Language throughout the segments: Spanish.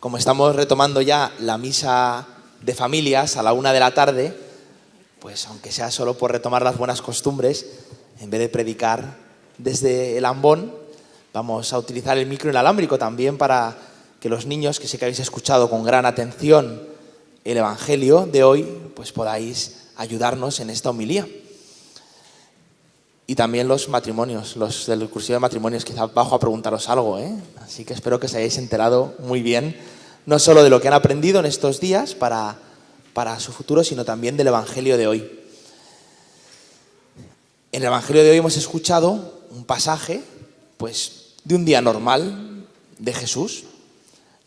Como estamos retomando ya la misa de familias a la 1 de la tarde, pues aunque sea solo por retomar las buenas costumbres, en vez de predicar desde el ambón, vamos a utilizar el micro inalámbrico también para que los niños, que sé que habéis escuchado con gran atención el Evangelio de hoy, pues podáis ayudarnos en esta homilía. Y también los matrimonios, los del cursillo de matrimonios, quizá bajo a preguntaros algo, ¿eh? Así que espero que os hayáis enterado muy bien, no solo de lo que han aprendido en estos días para su futuro, sino también del Evangelio de hoy. En el Evangelio de hoy hemos escuchado un pasaje, pues, de un día normal de Jesús.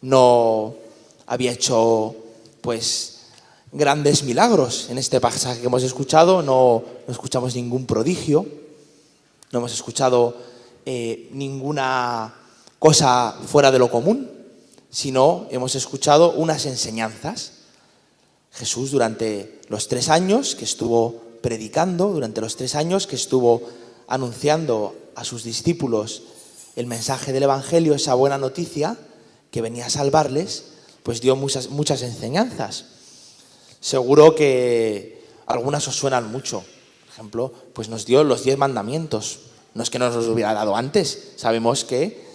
No había hecho, pues, grandes milagros en este pasaje que hemos escuchado, no escuchamos ningún prodigio, no hemos escuchado ninguna cosa fuera de lo común, sino hemos escuchado unas enseñanzas. Jesús, durante los 3 años que estuvo predicando, durante los 3 años que estuvo anunciando a sus discípulos el mensaje del Evangelio, esa buena noticia que venía a salvarles, pues dio muchas enseñanzas. Seguro que algunas os suenan mucho. Por ejemplo, pues nos dio los 10 mandamientos. No es que nos los hubiera dado antes. Sabemos que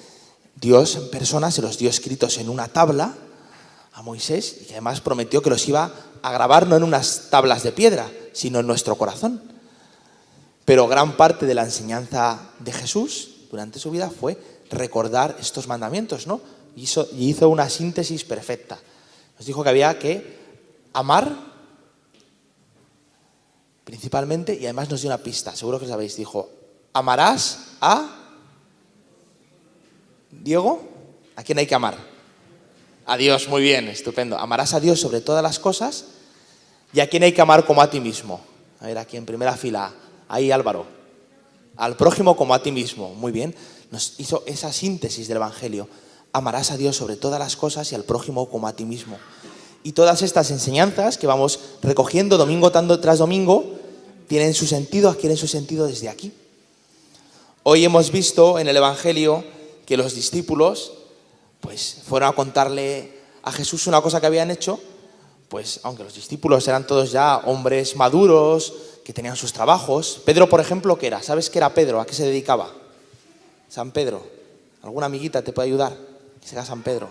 Dios en persona se los dio escritos en una tabla a Moisés y que además prometió que los iba a grabar no en unas tablas de piedra, sino en nuestro corazón. Pero gran parte de la enseñanza de Jesús durante su vida fue recordar estos mandamientos, ¿no? Y hizo una síntesis perfecta. Nos dijo que había que amar principalmente, y además nos dio una pista, seguro que sabéis, dijo: amarás a Diego. ¿A quién hay que amar? A Dios, muy bien, estupendo. Amarás a Dios sobre todas las cosas. ¿Y a quién hay que amar como a ti mismo? A ver, aquí en primera fila, ahí Álvaro. Al prójimo como a ti mismo, muy bien. Nos hizo esa síntesis del Evangelio. Amarás a Dios sobre todas las cosas y al prójimo como a ti mismo. Y todas estas enseñanzas que vamos recogiendo domingo tras domingo tienen su sentido, adquieren su sentido desde aquí. Hoy hemos visto en el Evangelio que los discípulos pues fueron a contarle a Jesús una cosa que habían hecho, pues aunque los discípulos eran todos ya hombres maduros, que tenían sus trabajos. Pedro, por ejemplo, ¿qué era? ¿Sabes qué era Pedro? ¿A qué se dedicaba? San Pedro. ¿Alguna amiguita te puede ayudar? ¿Qué se llama San Pedro?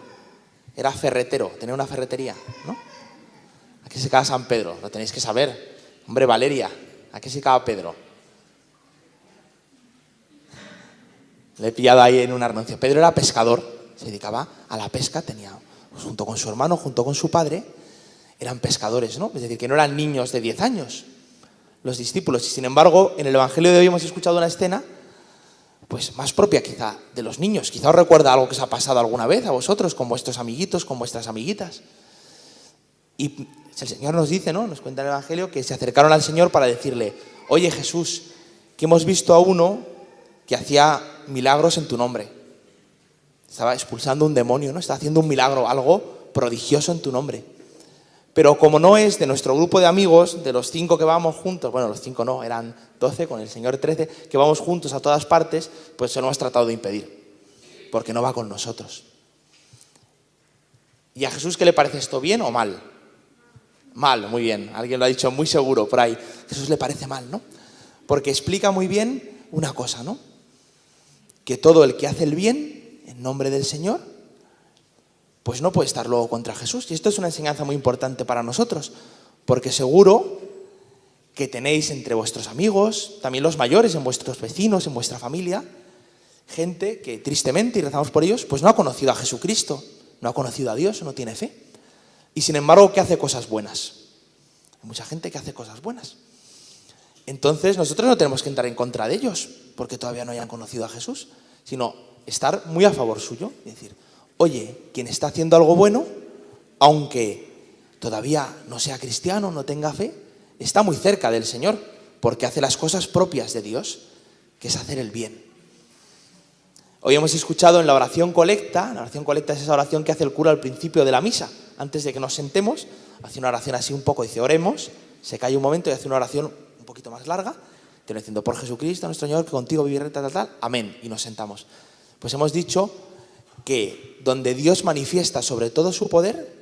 Era ferretero, tenía una ferretería, ¿no? ¿A qué se dedicaba San Pedro? Lo tenéis que saber. Hombre, Valeria, ¿a qué se dedicaba Pedro? Le he pillado ahí en un anuncio. Pedro era pescador, se dedicaba a la pesca, tenía, pues, junto con su hermano, junto con su padre, eran pescadores, ¿no? Es decir, que no eran niños de 10 años, los discípulos. Y sin embargo, en el Evangelio de hoy hemos escuchado una escena, pues más propia quizá de los niños. Quizá os recuerda algo que os ha pasado alguna vez a vosotros, con vuestros amiguitos, con vuestras amiguitas. Y el Señor nos dice, ¿no? Nos cuenta en el Evangelio que se acercaron al Señor para decirle: oye Jesús, que hemos visto a uno que hacía milagros en tu nombre. Estaba expulsando un demonio, ¿no? Está haciendo un milagro, algo prodigioso en tu nombre. Pero como no es de nuestro grupo de amigos, de los 5 que vamos juntos, bueno, los 5 no, eran 12, con el Señor 13, que vamos juntos a todas partes, pues se lo hemos tratado de impedir, porque no va con nosotros. ¿Y a Jesús qué le parece esto, bien o mal? Mal, muy bien, alguien lo ha dicho muy seguro por ahí. A Jesús le parece mal, ¿no? Porque explica muy bien una cosa, ¿no? Que todo el que hace el bien en nombre del Señor, pues no puede estar luego contra Jesús. Y esto es una enseñanza muy importante para nosotros, porque seguro que tenéis entre vuestros amigos, también los mayores, en vuestros vecinos, en vuestra familia, gente que tristemente, y rezamos por ellos, pues no ha conocido a Jesucristo, no ha conocido a Dios, no tiene fe. Y sin embargo, que hace cosas buenas. Hay mucha gente que hace cosas buenas. Entonces nosotros no tenemos que entrar en contra de ellos, porque todavía no hayan conocido a Jesús, sino estar muy a favor suyo y decir: oye, quien está haciendo algo bueno, aunque todavía no sea cristiano, no tenga fe, está muy cerca del Señor, porque hace las cosas propias de Dios, que es hacer el bien. Hoy hemos escuchado en la oración colecta es esa oración que hace el cura al principio de la misa, antes de que nos sentemos, hace una oración así un poco, dice: oremos, se calla un momento y hace una oración un poquito más larga, diciendo: por Jesucristo nuestro Señor, que contigo vive tal, amén, y nos sentamos. Pues hemos dicho que donde Dios manifiesta sobre todo su poder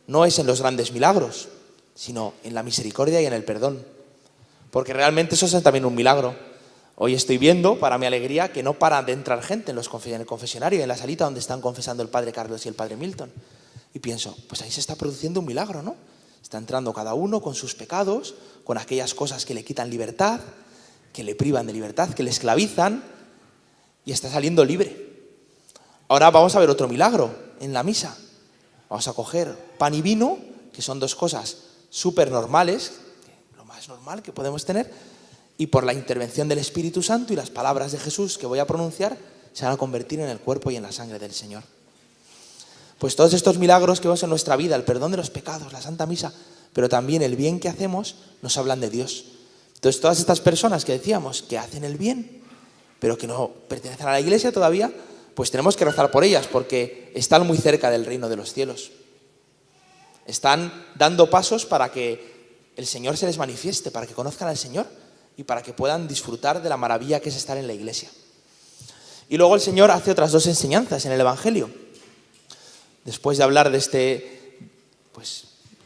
no es en los grandes milagros, sino en la misericordia y en el perdón. Porque realmente eso es también un milagro. Hoy estoy viendo, para mi alegría, que no para de entrar gente en el confesionario, en la salita donde están confesando el padre Carlos y el padre Milton. Y pienso, pues ahí se está produciendo un milagro, ¿no? Está entrando cada uno con sus pecados, con aquellas cosas que le quitan libertad, que le privan de libertad, que le esclavizan, y está saliendo libre. Ahora vamos a ver otro milagro en la misa. Vamos a coger pan y vino, que son dos cosas súper normales, lo más normal que podemos tener, y por la intervención del Espíritu Santo y las palabras de Jesús que voy a pronunciar, se van a convertir en el cuerpo y en la sangre del Señor. Pues todos estos milagros que vemos en nuestra vida, el perdón de los pecados, la Santa Misa, pero también el bien que hacemos, nos hablan de Dios. Entonces todas estas personas que decíamos que hacen el bien, pero que no pertenecen a la Iglesia todavía, pues tenemos que rezar por ellas, porque están muy cerca del reino de los cielos. Están dando pasos para que el Señor se les manifieste, para que conozcan al Señor y para que puedan disfrutar de la maravilla que es estar en la Iglesia. Y luego el Señor hace otras dos enseñanzas en el Evangelio. Después de hablar de este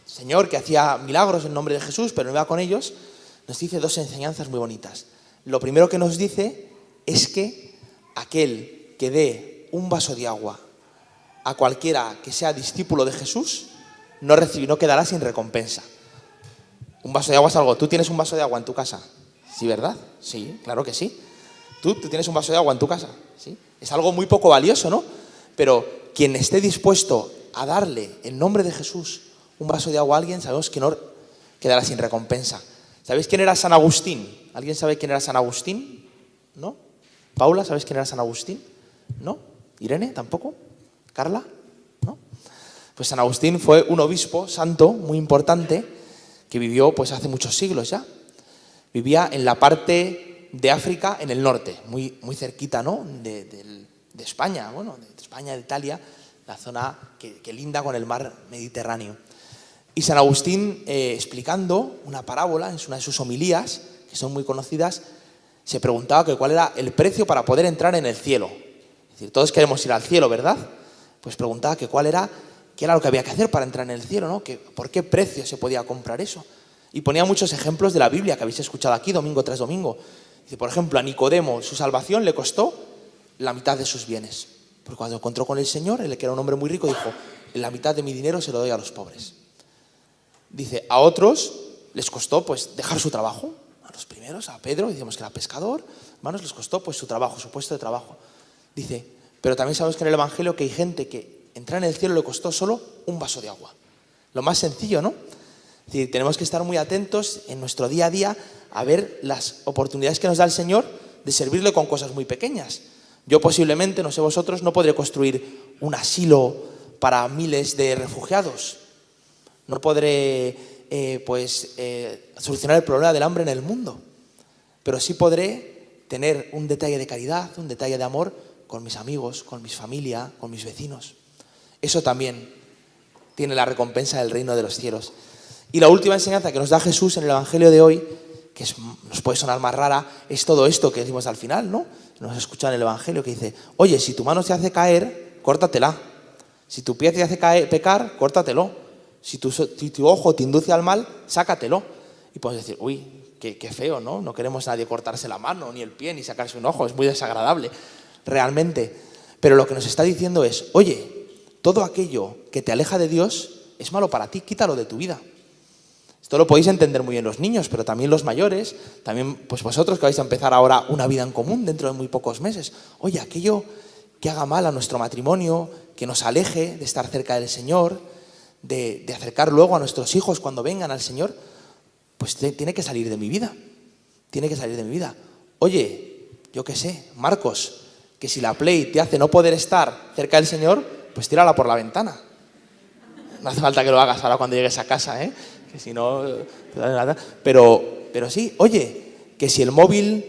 Señor que hacía milagros en nombre de Jesús, pero no iba con ellos, nos dice dos enseñanzas muy bonitas. Lo primero que nos dice es que aquel que dé un vaso de agua a cualquiera que sea discípulo de Jesús, no quedará sin recompensa. Un vaso de agua es algo. ¿Tú tienes un vaso de agua en tu casa? Sí, ¿verdad? Sí, claro que sí. ¿Tú tienes un vaso de agua en tu casa? Sí. Es algo muy poco valioso, ¿no? Pero quien esté dispuesto a darle en nombre de Jesús un vaso de agua a alguien, sabemos que no quedará sin recompensa. ¿Sabéis quién era San Agustín? ¿Alguien sabe quién era San Agustín? ¿No? ¿Paula, sabes quién era San Agustín? ¿No? ¿Irene, tampoco? ¿Carla? ¿No? Pues San Agustín fue un obispo santo muy importante que vivió pues hace muchos siglos ya. Vivía en la parte de África, en el norte, muy, muy cerquita, ¿no? de España, bueno, de España, de Italia, la zona que linda con el mar Mediterráneo. Y San Agustín, explicando una parábola en una de sus homilías, que son muy conocidas, se preguntaba que cuál era el precio para poder entrar en el cielo. Es decir, todos queremos ir al cielo, ¿verdad? Pues preguntaba que qué era lo que había que hacer para entrar en el cielo, ¿no? ¿Por qué precio se podía comprar eso? Y ponía muchos ejemplos de la Biblia que habéis escuchado aquí domingo tras domingo. Dice, por ejemplo, a Nicodemo su salvación le costó la mitad de sus bienes. Porque cuando encontró con el Señor, él que era un hombre muy rico, dijo, la mitad de mi dinero se lo doy a los pobres. Dice, a otros les costó pues dejar su trabajo. A los primeros, a Pedro, decíamos que era pescador, hermanos, les costó pues su trabajo, su puesto de trabajo. Dice, pero también sabemos que en el Evangelio que hay gente que entrar en el cielo le costó solo un vaso de agua. Lo más sencillo, ¿no? Es decir, tenemos que estar muy atentos en nuestro día a día a ver las oportunidades que nos da el Señor de servirle con cosas muy pequeñas. Yo posiblemente, no sé vosotros, no podré construir un asilo para miles de refugiados. No podré solucionar el problema del hambre en el mundo. Pero sí podré tener un detalle de caridad, un detalle de amor con mis amigos, con mi familia, con mis vecinos. Eso también tiene la recompensa del reino de los cielos. Y la última enseñanza que nos da Jesús en el Evangelio de hoy, que nos puede sonar más rara, es todo esto que decimos al final, ¿no? Nos escucha en el Evangelio que dice, oye, si tu mano te hace caer, córtatela. Si tu pie te hace pecar, córtatelo. Si tu ojo te induce al mal, sácatelo. Y podemos decir, uy, qué feo, ¿no? No queremos a nadie cortarse la mano, ni el pie, ni sacarse un ojo, es muy desagradable, realmente. Pero lo que nos está diciendo es, oye, todo aquello que te aleja de Dios es malo para ti, quítalo de tu vida. Esto lo podéis entender muy bien los niños, pero también los mayores, también pues vosotros que vais a empezar ahora una vida en común dentro de muy pocos meses. Oye, aquello que haga mal a nuestro matrimonio, que nos aleje de estar cerca del Señor, de acercar luego a nuestros hijos cuando vengan al Señor, pues tiene que salir de mi vida. Tiene que salir de mi vida. Oye, yo qué sé, Marcos, que si la Play te hace no poder estar cerca del Señor, pues tírala por la ventana. No hace falta que lo hagas ahora cuando llegues a casa, ¿eh? Que si no, pero sí, oye, que si el móvil,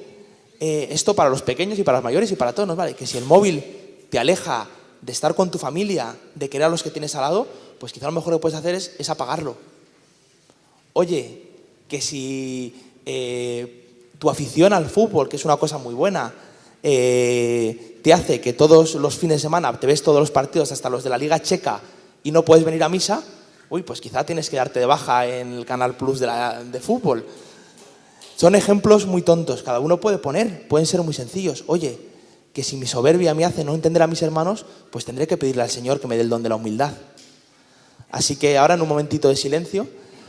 esto para los pequeños y para los mayores y para todos, ¿vale? Que si el móvil te aleja de estar con tu familia, de querer a los que tienes al lado, pues quizá lo mejor que puedes hacer es apagarlo. Oye, que si tu afición al fútbol, que es una cosa muy buena, te hace que todos los fines de semana te ves todos los partidos, hasta los de la Liga Checa, y no puedes venir a misa, pues quizá tienes que darte de baja en el Canal Plus de fútbol. Son ejemplos muy tontos, cada uno puede poner, pueden ser muy sencillos. Oye, que si mi soberbia me hace no entender a mis hermanos, pues tendré que pedirle al Señor que me dé el don de la humildad. Así que ahora, en un momentito de silencio,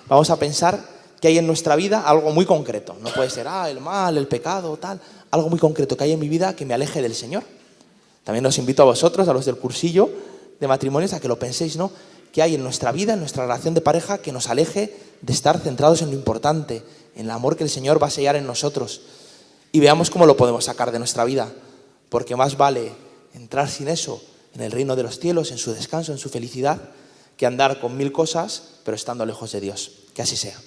vamos a pensar que hay en nuestra vida algo muy concreto. No puede ser, el mal, el pecado, tal. Algo muy concreto que hay en mi vida que me aleje del Señor. También os invito a vosotros, a los del cursillo de matrimonios, a que lo penséis, ¿no? ¿Qué hay en nuestra vida, en nuestra relación de pareja, que nos aleje de estar centrados en lo importante, en el amor que el Señor va a sellar en nosotros? Y veamos cómo lo podemos sacar de nuestra vida. Porque más vale entrar sin eso en el reino de los cielos, en su descanso, en su felicidad, que andar con 1000 cosas, pero estando lejos de Dios. Que así sea.